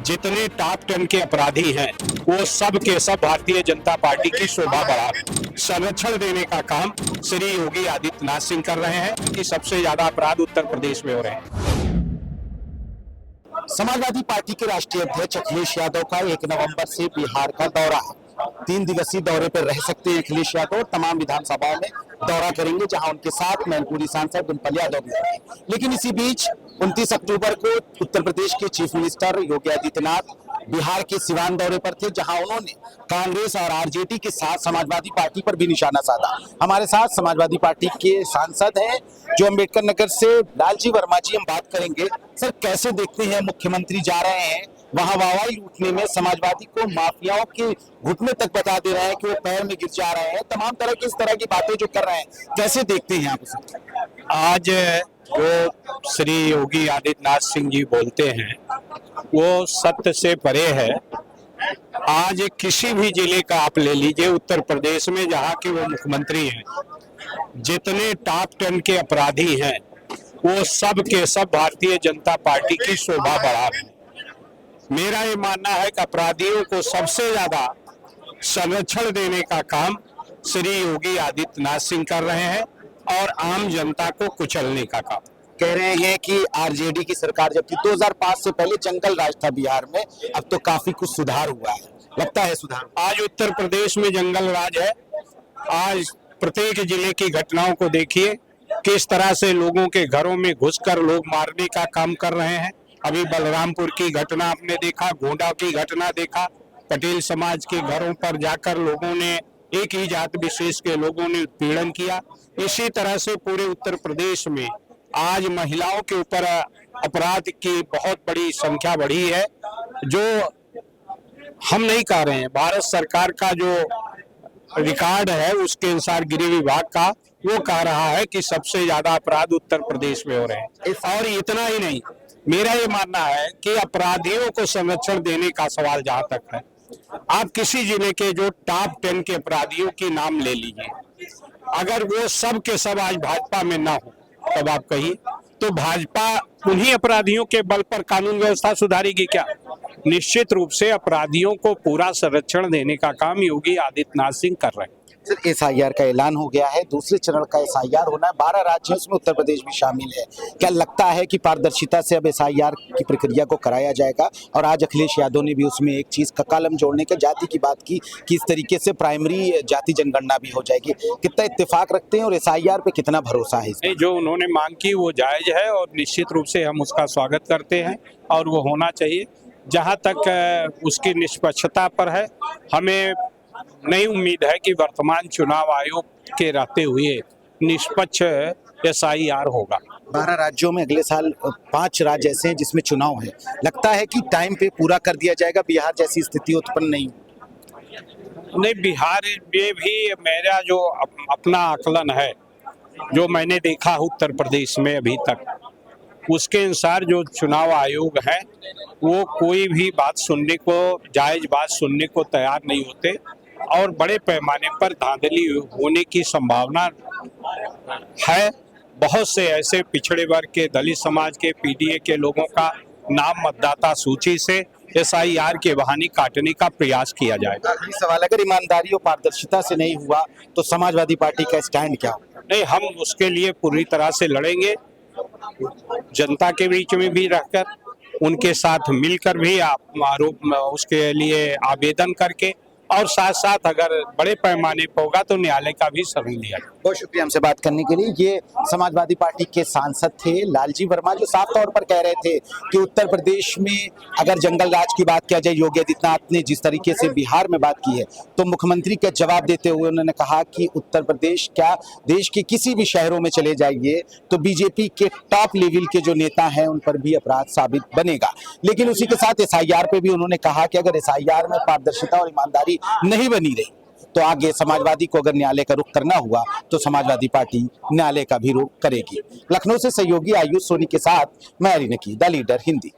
जितने टॉप 10 के अपराधी हैं वो सब के सब भारतीय जनता पार्टी की शोभा बढ़ा संरक्षण देने का काम श्री योगी आदित्यनाथ सिंह कर रहे हैं कि सबसे ज्यादा अपराध उत्तर प्रदेश में हो रहे हैं। समाजवादी पार्टी के राष्ट्रीय अध्यक्ष अखिलेश यादव का 1 नवंबर से बिहार का दौरा है। 3 दिवसीय दौरे पर रह सकते हैं अखिलेश यादव। तमाम विधानसभाओं में दौरा करेंगे, जहां उनके साथ मैनपुरी सांसद डिम्पल यादव भी होंगे। लेकिन इसी बीच 29 अक्टूबर को उत्तर प्रदेश के चीफ मिनिस्टर योगी आदित्यनाथ बिहार के सिवान दौरे पर थे, जहां उन्होंने कांग्रेस और आरजेडी के साथ समाजवादी पार्टी पर भी निशाना साधा। हमारे साथ समाजवादी पार्टी के सांसद हैं जो अम्बेडकर नगर से, लालजी वर्मा जी, हम बात करेंगे। सर, कैसे देखते हैं मुख्यमंत्री जा रहे हैं वहां वाहवाही लूटने में, समाजवादी को माफियाओं के घुटने तक बता दे रहे हैं कि वो पैर में गिर जा रहे हैं, तमाम तरह की इस तरह की बातें जो कर रहे हैं, कैसे देखते हैं आप उसे? आज जो श्री योगी आदित्यनाथ सिंह जी बोलते हैं वो सत्य से परे है। आज किसी भी जिले का आप ले लीजिए उत्तर प्रदेश में, जहाँ के वो मुख्यमंत्री हैं, जितने टॉप 10 के अपराधी हैं वो सब के सब भारतीय जनता पार्टी की शोभा बढ़ा रहे हैं। मेरा ये मानना है कि अपराधियों को सबसे ज्यादा संरक्षण देने का काम श्री योगी आदित्यनाथ सिंह कर रहे हैं और आम जनता को कुचलने का काम। कह रहे हैं कि आरजेडी की सरकार, जबकि 2005 से पहले जंगल राज था बिहार में, अब तो काफी कुछ सुधार हुआ है, लगता है सुधार। आज उत्तर प्रदेश में जंगल राज है। आज प्रत्येक जिले की घटनाओं को देखिए, किस तरह से लोगों के घरों में घुसकर लोग मारने का काम कर रहे हैं। अभी बलरामपुर की घटना आपने देखा, गोंडा की घटना देखा, पटेल समाज के घरों पर जाकर लोगों ने, एक ही जात विशेष के लोगों ने उत्पीड़न किया। इसी तरह से पूरे उत्तर प्रदेश में आज महिलाओं के ऊपर अपराध की बहुत बड़ी संख्या बढ़ी है, जो हम नहीं कह रहे हैं। भारत सरकार का जो रिकॉर्ड है उसके अनुसार गृह विभाग का, वो कह रहा है कि सबसे ज्यादा अपराध उत्तर प्रदेश में हो रहे हैं। और इतना ही नहीं, मेरा ये मानना है कि अपराधियों को संरक्षण देने का सवाल जहां तक है, आप किसी जिले के जो टॉप 10 के अपराधियों की नाम ले लीजिए, अगर वो सब के सब आज भाजपा में ना हो तब आप कहिए तो भाजपा उन्हीं अपराधियों के बल पर कानून व्यवस्था सुधारेगी क्या? निश्चित रूप से अपराधियों को पूरा संरक्षण देने का काम योगी आदित्यनाथ सिंह कर रहे हैं। सर, एसआईआर का ऐलान हो गया है, दूसरे चरण का एसआईआर होना है, 12 राज्यों में उत्तर प्रदेश भी शामिल है। क्या लगता है कि पारदर्शिता से अब एसआईआर की प्रक्रिया को कराया जाएगा? और आज अखिलेश यादव ने भी उसमें एक चीज का कॉलम जोड़ने के, जाति की बात की कि इस तरीके से प्राइमरी जाति जनगणना भी हो जाएगी। कितना इत्तेफाक रखते हैं और एसआईआर पे कितना भरोसा है? जो उन्होंने मांग की वो जायज है और निश्चित रूप से हम उसका स्वागत करते हैं और वो होना चाहिए। जहाँ तक उसकी निष्पक्षता पर है, हमें नई उम्मीद है कि वर्तमान चुनाव आयोग के रहते हुए निष्पक्ष एसआईआर होगा। 12 राज्यों में अगले साल 5 राज्य ऐसे हैं जिसमें चुनाव है, लगता है कि टाइम पे पूरा कर दिया जाएगा, बिहार जैसी स्थिति उत्पन्न नहीं? बिहार में भी मेरा जो अपना आकलन है, जो मैंने देखा उत्तर प्रदेश में अभी तक, उसके अनुसार जो चुनाव आयोग है वो कोई भी बात सुनने को, जायज बात सुनने को तैयार नहीं होते और बड़े पैमाने पर धांधली होने की संभावना है। बहुत से ऐसे पिछड़े वर्ग के, दलित समाज के, पीडीए के लोगों का नाम मतदाता सूची से एसआईआर के बहाने काटने का प्रयास किया जाएगा। आखिरी सवाल, अगर ईमानदारी और पारदर्शिता से नहीं हुआ तो समाजवादी पार्टी का स्टैंड क्या होगा? नहीं, हम उसके लिए पूरी तरह से लड़ेंगे, जनता के बीच में भी रहकर, उनके साथ मिलकर भी आरोप उसके लिए आवेदन करके, और साथ साथ अगर बड़े पैमाने पर होगा तो न्यायालय का भी शरण लिया जाए। बहुत शुक्रिया हमसे बात करने के लिए। ये समाजवादी पार्टी के सांसद थे लालजी वर्मा, जो साफ तौर पर कह रहे थे कि उत्तर प्रदेश में अगर जंगल राज की बात किया जाए, योगी आदित्यनाथ ने जिस तरीके से बिहार में बात की है, तो मुख्यमंत्री का जवाब देते हुए उन्होंने कहा कि उत्तर प्रदेश क्या, देश के किसी भी शहरों में चले जाइए तो बीजेपी के टॉप लेवल के जो नेता हैं उन पर भी अपराध साबित बनेगा। लेकिन उसी के साथ एसआईआर पे भी उन्होंने कहा कि अगर एसआईआर में पारदर्शिता और ईमानदारी नहीं बनी रही तो आगे समाजवादी को अगर न्यायालय का रुख करना हुआ तो समाजवादी पार्टी न्यायालय का भी रुख करेगी। लखनऊ से सहयोगी आयुष सोनी के साथ मैं अली नकी, द लीडर हिंदी।